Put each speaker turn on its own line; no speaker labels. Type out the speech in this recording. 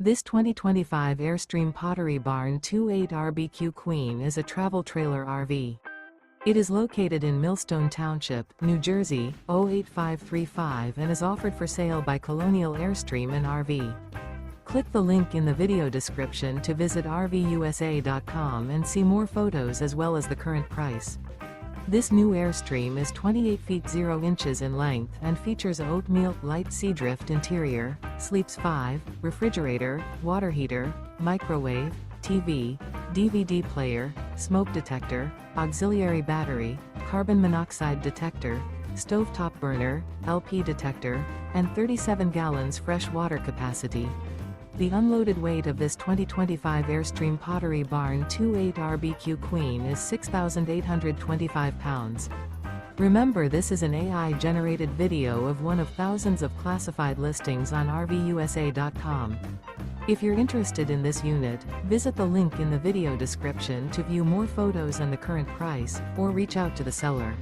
This 2025 Airstream Pottery Barn 2.8 RBQ Queen is a travel trailer RV. It is located in Millstone Township, New Jersey, 08535 and is offered for sale by Colonial Airstream RV. Click the link in the video description to visit RVUSA.com and see more photos as well as the current price. This new Airstream is 28 feet 0 inches in length and features a Oatmeal light Seadrift interior, sleeps 5, refrigerator, water heater, microwave, TV, DVD player, smoke detector, auxiliary battery, carbon monoxide detector, stovetop burner, LP detector, and 37 gallons fresh water capacity. The unloaded weight of this 2025 Airstream Pottery Barn 2.8 RBQ Queen is 6,825 pounds. Remember, this is an AI-generated video of one of thousands of classified listings on RVUSA.com. If you're interested in this unit, visit the link in the video description to view more photos and the current price, or reach out to the seller.